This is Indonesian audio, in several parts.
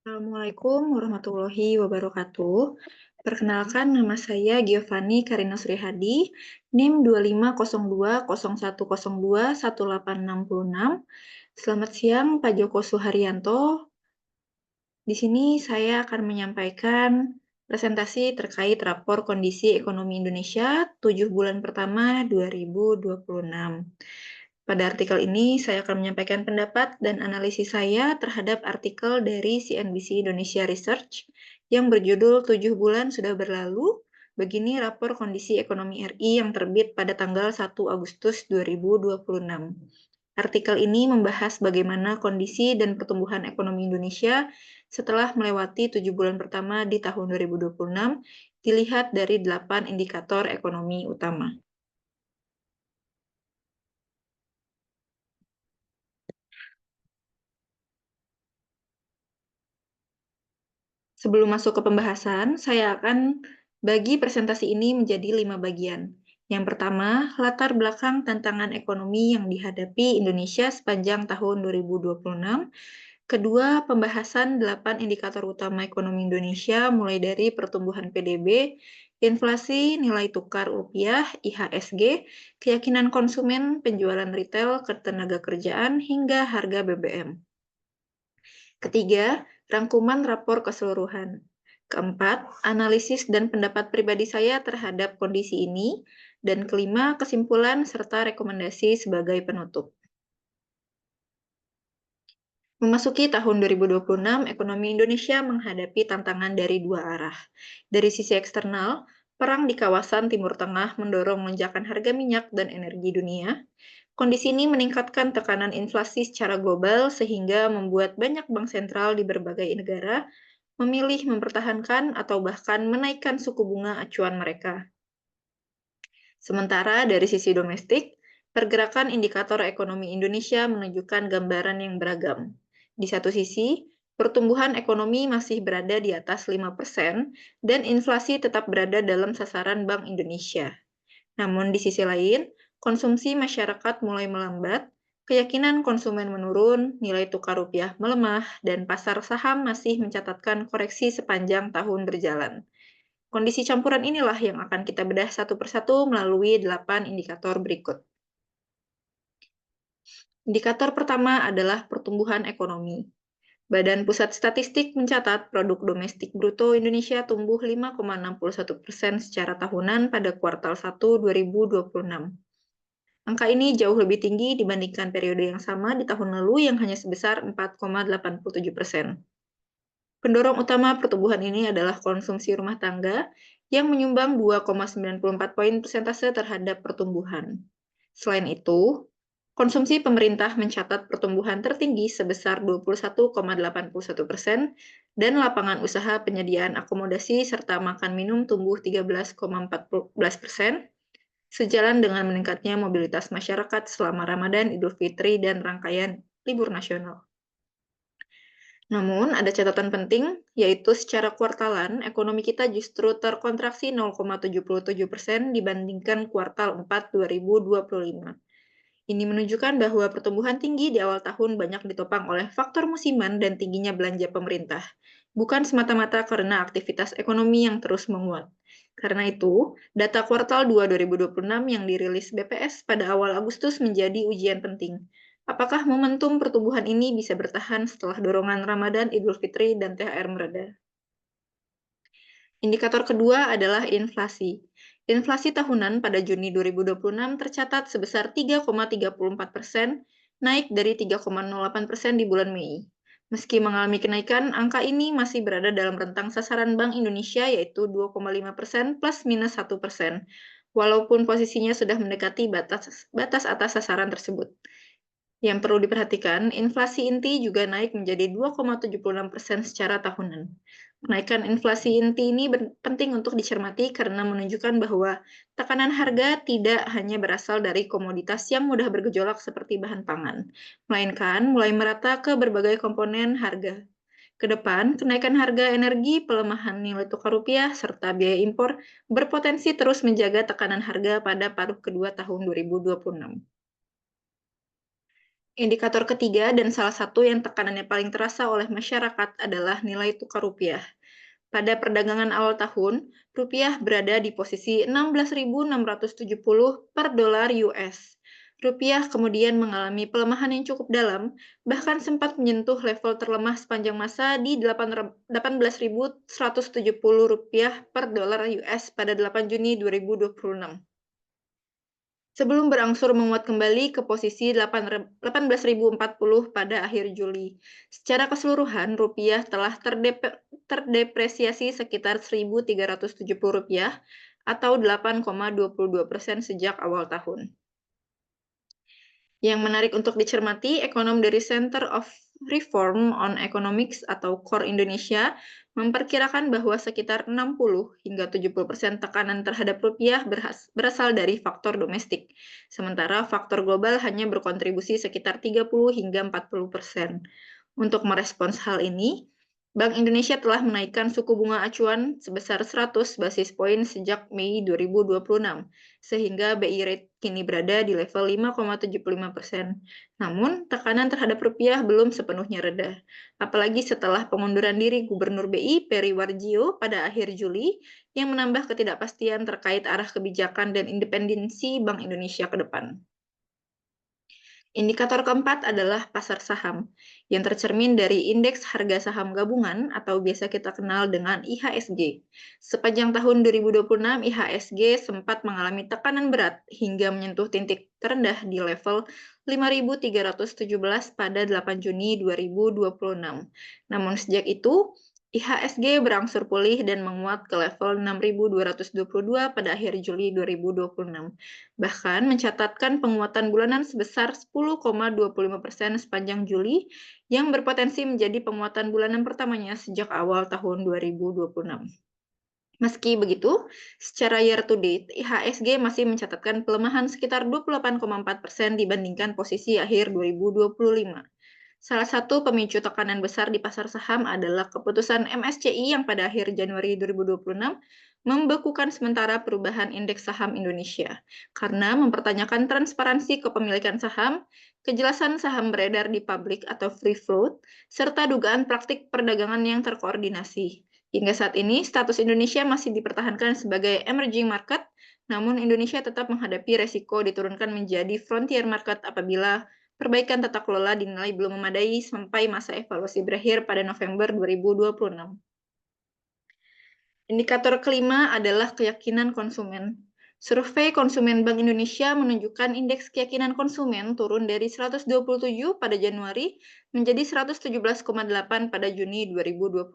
Assalamualaikum warahmatullahi wabarakatuh. Perkenalkan, nama saya Giovanni Karina Surihadi, NIM 250201021866. Selamat siang, Pak Joko Suharyanto. Di sini saya akan menyampaikan presentasi terkait rapor kondisi ekonomi Indonesia 7 bulan pertama 2026. Pada artikel ini, saya akan menyampaikan pendapat dan analisis saya terhadap artikel dari CNBC Indonesia Research yang berjudul 7 bulan sudah berlalu, begini rapor kondisi ekonomi RI yang terbit pada tanggal 1 Agustus 2026. Artikel ini membahas bagaimana kondisi dan pertumbuhan ekonomi Indonesia setelah melewati 7 bulan pertama di tahun 2026, dilihat dari 8 indikator ekonomi utama. Sebelum masuk ke pembahasan, saya akan bagi presentasi ini menjadi 5 bagian. Yang pertama, latar belakang tantangan ekonomi yang dihadapi Indonesia sepanjang tahun 2026. Kedua, pembahasan 8 indikator utama ekonomi Indonesia mulai dari pertumbuhan PDB, inflasi, nilai tukar rupiah, IHSG, keyakinan konsumen, penjualan retail, ketenaga kerjaan, hingga harga BBM. Ketiga, rangkuman rapor keseluruhan. Keempat, analisis dan pendapat pribadi saya terhadap kondisi ini. Dan kelima, kesimpulan serta rekomendasi sebagai penutup. Memasuki tahun 2026, ekonomi Indonesia menghadapi tantangan dari dua arah. Dari sisi eksternal, perang di kawasan Timur Tengah mendorong lonjakan harga minyak dan energi dunia. Kondisi ini meningkatkan tekanan inflasi secara global sehingga membuat banyak bank sentral di berbagai negara memilih mempertahankan atau bahkan menaikkan suku bunga acuan mereka. Sementara dari sisi domestik, pergerakan indikator ekonomi Indonesia menunjukkan gambaran yang beragam. Di satu sisi, pertumbuhan ekonomi masih berada di atas 5% dan inflasi tetap berada dalam sasaran Bank Indonesia. Namun di sisi lain, konsumsi masyarakat mulai melambat, keyakinan konsumen menurun, nilai tukar rupiah melemah, dan pasar saham masih mencatatkan koreksi sepanjang tahun berjalan. Kondisi campuran inilah yang akan kita bedah satu persatu melalui 8 indikator berikut. Indikator pertama adalah pertumbuhan ekonomi. Badan Pusat Statistik mencatat produk domestik bruto Indonesia tumbuh 5,61% secara tahunan pada kuartal 1 2026. Angka ini jauh lebih tinggi dibandingkan periode yang sama di tahun lalu yang hanya sebesar 4,87%. Pendorong utama pertumbuhan ini adalah konsumsi rumah tangga yang menyumbang 2,94 poin persentase terhadap pertumbuhan. Selain itu, konsumsi pemerintah mencatat pertumbuhan tertinggi sebesar 21,81% dan lapangan usaha penyediaan akomodasi serta makan minum tumbuh 13,14%, sejalan dengan meningkatnya mobilitas masyarakat selama Ramadan, Idul Fitri, dan rangkaian libur nasional. Namun, ada catatan penting, yaitu secara kuartalan, ekonomi kita justru terkontraksi 0,77% dibandingkan kuartal 4 2025. Ini menunjukkan bahwa pertumbuhan tinggi di awal tahun banyak ditopang oleh faktor musiman dan tingginya belanja pemerintah, bukan semata-mata karena aktivitas ekonomi yang terus menguat. Karena itu, data kuartal 2 2026 yang dirilis BPS pada awal Agustus menjadi ujian penting. Apakah momentum pertumbuhan ini bisa bertahan setelah dorongan Ramadan, Idul Fitri, dan THR mereda? Indikator kedua adalah inflasi. Inflasi tahunan pada Juni 2026 tercatat sebesar 3,34%, naik dari 3,08% di bulan Mei. Meski mengalami kenaikan, angka ini masih berada dalam rentang sasaran Bank Indonesia yaitu 2,5% plus minus 1%, walaupun posisinya sudah mendekati batas atas sasaran tersebut. Yang perlu diperhatikan, inflasi inti juga naik menjadi 2,76% secara tahunan. Kenaikan inflasi inti ini penting untuk dicermati karena menunjukkan bahwa tekanan harga tidak hanya berasal dari komoditas yang mudah bergejolak seperti bahan pangan, melainkan mulai merata ke berbagai komponen harga. Kedepan, kenaikan harga energi, pelemahan nilai tukar rupiah, serta biaya impor berpotensi terus menjaga tekanan harga pada paruh kedua tahun 2026. Indikator ketiga dan salah satu yang tekanannya paling terasa oleh masyarakat adalah nilai tukar rupiah. Pada perdagangan awal tahun, rupiah berada di posisi 16.670 per dolar US. Rupiah kemudian mengalami pelemahan yang cukup dalam, bahkan sempat menyentuh level terlemah sepanjang masa di 18.170 rupiah per dolar US pada 8 Juni 2026. Sebelum berangsur menguat kembali ke posisi 18.040 pada akhir Juli. Secara keseluruhan, rupiah telah terdepresiasi sekitar 1.370 rupiah atau 8,22% sejak awal tahun. Yang menarik untuk dicermati, ekonom dari Center of Reform on Economics atau CORE Indonesia memperkirakan bahwa sekitar 60 hingga 70% tekanan terhadap rupiah berasal dari faktor domestik, sementara faktor global hanya berkontribusi sekitar 30 hingga 40%. Untuk merespons hal ini, Bank Indonesia telah menaikkan suku bunga acuan sebesar 100 basis poin sejak Mei 2026, sehingga BI rate kini berada di level 5,75%. Namun, tekanan terhadap rupiah belum sepenuhnya reda, apalagi setelah pengunduran diri Gubernur BI Peri Warjio pada akhir Juli yang menambah ketidakpastian terkait arah kebijakan dan independensi Bank Indonesia ke depan. Indikator keempat adalah pasar saham, yang tercermin dari Indeks Harga Saham Gabungan atau biasa kita kenal dengan IHSG. Sepanjang tahun 2026, IHSG sempat mengalami tekanan berat hingga menyentuh titik terendah di level 5.317 pada 8 Juni 2026. Namun sejak itu, IHSG berangsur pulih dan menguat ke level 6.222 pada akhir Juli 2026. Bahkan mencatatkan penguatan bulanan sebesar 10,25% sepanjang Juli, yang berpotensi menjadi penguatan bulanan pertamanya sejak awal tahun 2026. Meski begitu, secara year to date, IHSG masih mencatatkan pelemahan sekitar 28,4% dibandingkan posisi akhir 2025. Salah satu pemicu tekanan besar di pasar saham adalah keputusan MSCI yang pada akhir Januari 2026 membekukan sementara perubahan indeks saham Indonesia karena mempertanyakan transparansi kepemilikan saham, kejelasan saham beredar di publik atau free float, serta dugaan praktik perdagangan yang terkoordinasi. Hingga saat ini, status Indonesia masih dipertahankan sebagai emerging market, namun Indonesia tetap menghadapi resiko diturunkan menjadi frontier market apabila perbaikan tata kelola dinilai belum memadai sampai masa evaluasi berakhir pada November 2026. Indikator kelima adalah keyakinan konsumen. Survei konsumen Bank Indonesia menunjukkan indeks keyakinan konsumen turun dari 127 pada Januari menjadi 117,8 pada Juni 2026,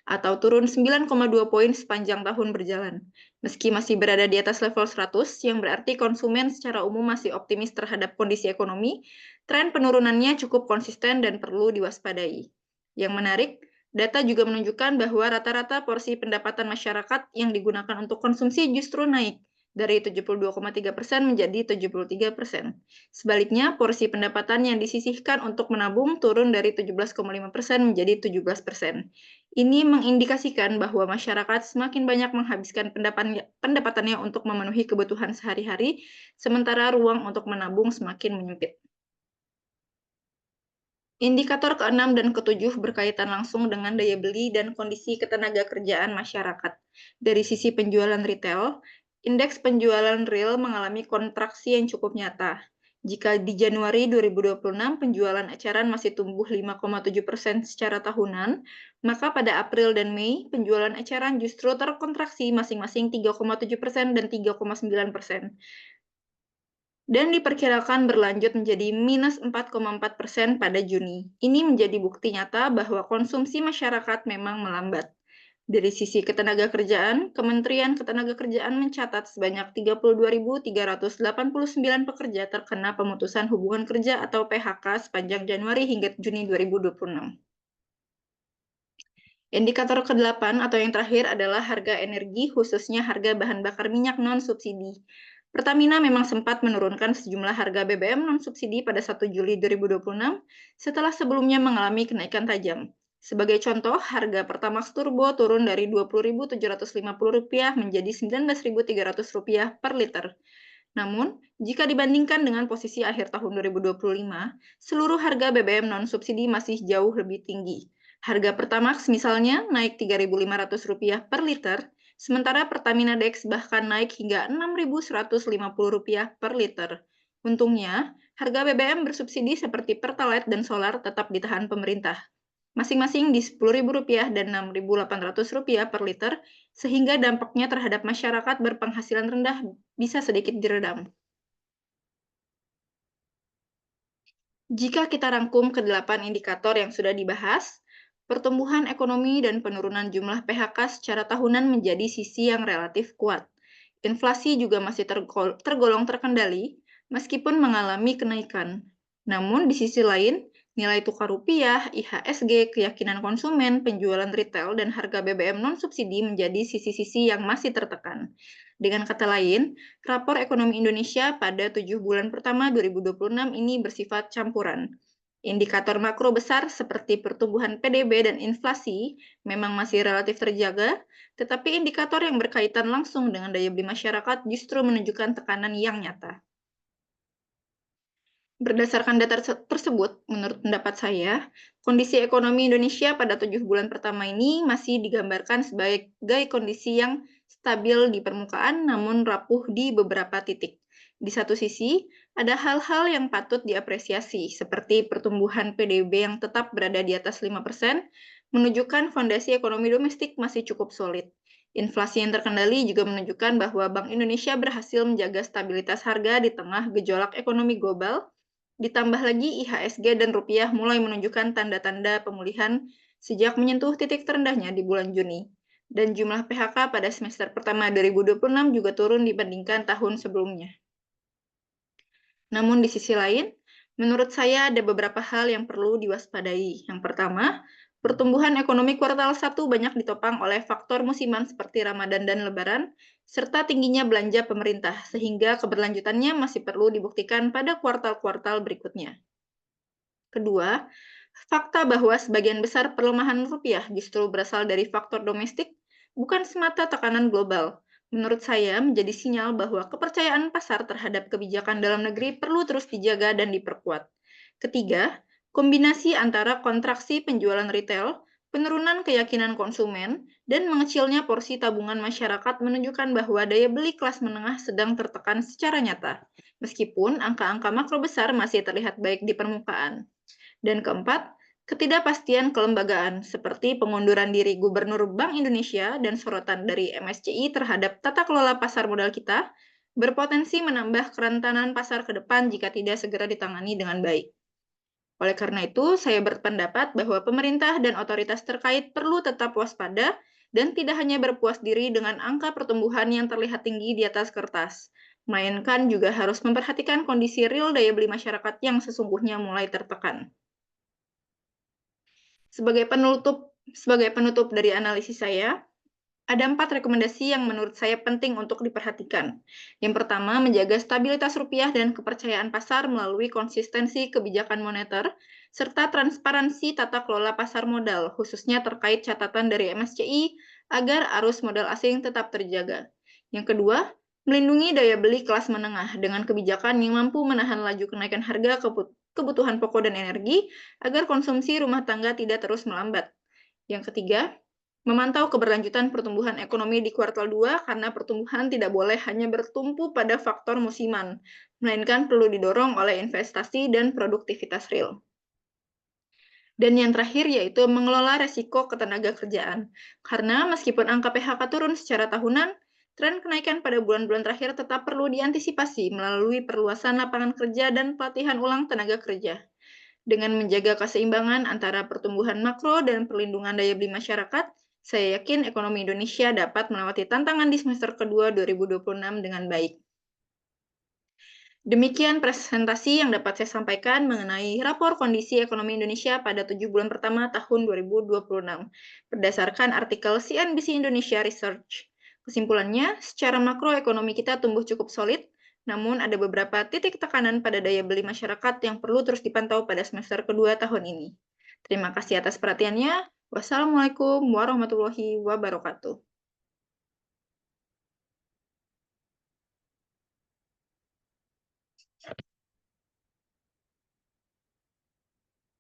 atau turun 9,2 poin sepanjang tahun berjalan. Meski masih berada di atas level 100, yang berarti konsumen secara umum masih optimis terhadap kondisi ekonomi, tren penurunannya cukup konsisten dan perlu diwaspadai. Yang menarik, data juga menunjukkan bahwa rata-rata porsi pendapatan masyarakat yang digunakan untuk konsumsi justru naik dari 72,3% menjadi 73%. Sebaliknya, porsi pendapatan yang disisihkan untuk menabung turun dari 17,5% menjadi 17%. Ini mengindikasikan bahwa masyarakat semakin banyak menghabiskan pendapatannya untuk memenuhi kebutuhan sehari-hari, sementara ruang untuk menabung semakin menyempit. Indikator ke-6 dan ke-7 berkaitan langsung dengan daya beli dan kondisi ketenagakerjaan masyarakat. Dari sisi penjualan retail, indeks penjualan real mengalami kontraksi yang cukup nyata. Jika di Januari 2026 penjualan eceran masih tumbuh 5,7% secara tahunan, maka pada April dan Mei penjualan eceran justru terkontraksi masing-masing 3,7% dan 3,9%. Dan diperkirakan berlanjut menjadi minus 4,4% pada Juni. Ini menjadi bukti nyata bahwa konsumsi masyarakat memang melambat. Dari sisi ketenagakerjaan, Kementerian Ketenagakerjaan mencatat sebanyak 32.389 pekerja terkena pemutusan hubungan kerja atau PHK sepanjang Januari hingga Juni 2026. Indikator ke-8 atau yang terakhir adalah harga energi, khususnya harga bahan bakar minyak non-subsidi. Pertamina memang sempat menurunkan sejumlah harga BBM non-subsidi pada 1 Juli 2026 setelah sebelumnya mengalami kenaikan tajam. Sebagai contoh, harga Pertamax Turbo turun dari Rp20.750 menjadi Rp19.300 per liter. Namun, jika dibandingkan dengan posisi akhir tahun 2025, seluruh harga BBM non-subsidi masih jauh lebih tinggi. Harga Pertamax misalnya naik Rp3.500 per liter, sementara Pertamina Dex bahkan naik hingga Rp6.150 per liter. Untungnya, harga BBM bersubsidi seperti Pertalite dan solar tetap ditahan pemerintah, masing-masing di Rp10.000 dan Rp6.800 per liter, sehingga dampaknya terhadap masyarakat berpenghasilan rendah bisa sedikit diredam. Jika kita rangkum ke-8 indikator yang sudah dibahas, pertumbuhan ekonomi dan penurunan jumlah PHK secara tahunan menjadi sisi yang relatif kuat. Inflasi juga masih tergolong terkendali, meskipun mengalami kenaikan. Namun, di sisi lain, nilai tukar rupiah, IHSG, keyakinan konsumen, penjualan retail, dan harga BBM non-subsidi menjadi sisi-sisi yang masih tertekan. Dengan kata lain, rapor ekonomi Indonesia pada 7 bulan pertama 2026 ini bersifat campuran. Indikator makro besar seperti pertumbuhan PDB dan inflasi memang masih relatif terjaga, tetapi indikator yang berkaitan langsung dengan daya beli masyarakat justru menunjukkan tekanan yang nyata. Berdasarkan data tersebut, menurut pendapat saya, kondisi ekonomi Indonesia pada 7 bulan pertama ini masih digambarkan sebagai kondisi yang stabil di permukaan namun rapuh di beberapa titik. Di satu sisi, ada hal-hal yang patut diapresiasi, seperti pertumbuhan PDB yang tetap berada di atas 5%, menunjukkan fondasi ekonomi domestik masih cukup solid. Inflasi yang terkendali juga menunjukkan bahwa Bank Indonesia berhasil menjaga stabilitas harga di tengah gejolak ekonomi global. Ditambah lagi IHSG dan rupiah mulai menunjukkan tanda-tanda pemulihan sejak menyentuh titik terendahnya di bulan Juni. Dan jumlah PHK pada semester pertama 2026 juga turun dibandingkan tahun sebelumnya. Namun di sisi lain, menurut saya ada beberapa hal yang perlu diwaspadai. Yang pertama, pertumbuhan ekonomi kuartal 1 banyak ditopang oleh faktor musiman seperti Ramadan dan Lebaran, serta tingginya belanja pemerintah, sehingga keberlanjutannya masih perlu dibuktikan pada kuartal-kuartal berikutnya. Kedua, fakta bahwa sebagian besar pelemahan rupiah justru berasal dari faktor domestik, bukan semata tekanan global. Menurut saya, menjadi sinyal bahwa kepercayaan pasar terhadap kebijakan dalam negeri perlu terus dijaga dan diperkuat. Ketiga, kombinasi antara kontraksi penjualan retail, penurunan keyakinan konsumen, dan mengecilnya porsi tabungan masyarakat menunjukkan bahwa daya beli kelas menengah sedang tertekan secara nyata, meskipun angka-angka makro besar masih terlihat baik di permukaan. Dan keempat, ketidakpastian kelembagaan seperti pengunduran diri Gubernur Bank Indonesia dan sorotan dari MSCI terhadap tata kelola pasar modal kita berpotensi menambah kerentanan pasar ke depan jika tidak segera ditangani dengan baik. Oleh karena itu, saya berpendapat bahwa pemerintah dan otoritas terkait perlu tetap waspada dan tidak hanya berpuas diri dengan angka pertumbuhan yang terlihat tinggi di atas kertas, melainkan juga harus memperhatikan kondisi real daya beli masyarakat yang sesungguhnya mulai tertekan. Sebagai penutup dari analisis saya, ada 4 rekomendasi yang menurut saya penting untuk diperhatikan. Yang pertama, menjaga stabilitas rupiah dan kepercayaan pasar melalui konsistensi kebijakan moneter, serta transparansi tata kelola pasar modal, khususnya terkait catatan dari MSCI, agar arus modal asing tetap terjaga. Yang kedua, melindungi daya beli kelas menengah dengan kebijakan yang mampu menahan laju kenaikan harga kebutuhan pokok dan energi, agar konsumsi rumah tangga tidak terus melambat. Yang ketiga, memantau keberlanjutan pertumbuhan ekonomi di kuartal 2 karena pertumbuhan tidak boleh hanya bertumpu pada faktor musiman, melainkan perlu didorong oleh investasi dan produktivitas real. Dan yang terakhir yaitu mengelola resiko ketenaga kerjaan. Karena meskipun angka PHK turun secara tahunan, tren kenaikan pada bulan-bulan terakhir tetap perlu diantisipasi melalui perluasan lapangan kerja dan pelatihan ulang tenaga kerja. Dengan menjaga keseimbangan antara pertumbuhan makro dan perlindungan daya beli masyarakat, saya yakin ekonomi Indonesia dapat melewati tantangan di semester kedua 2026 dengan baik. Demikian presentasi yang dapat saya sampaikan mengenai rapor kondisi ekonomi Indonesia pada 7 bulan pertama tahun 2026, berdasarkan artikel CNBC Indonesia Research. Kesimpulannya, secara makro ekonomi kita tumbuh cukup solid, namun ada beberapa titik tekanan pada daya beli masyarakat yang perlu terus dipantau pada semester kedua tahun ini. Terima kasih atas perhatiannya. Wassalamualaikum warahmatullahi wabarakatuh.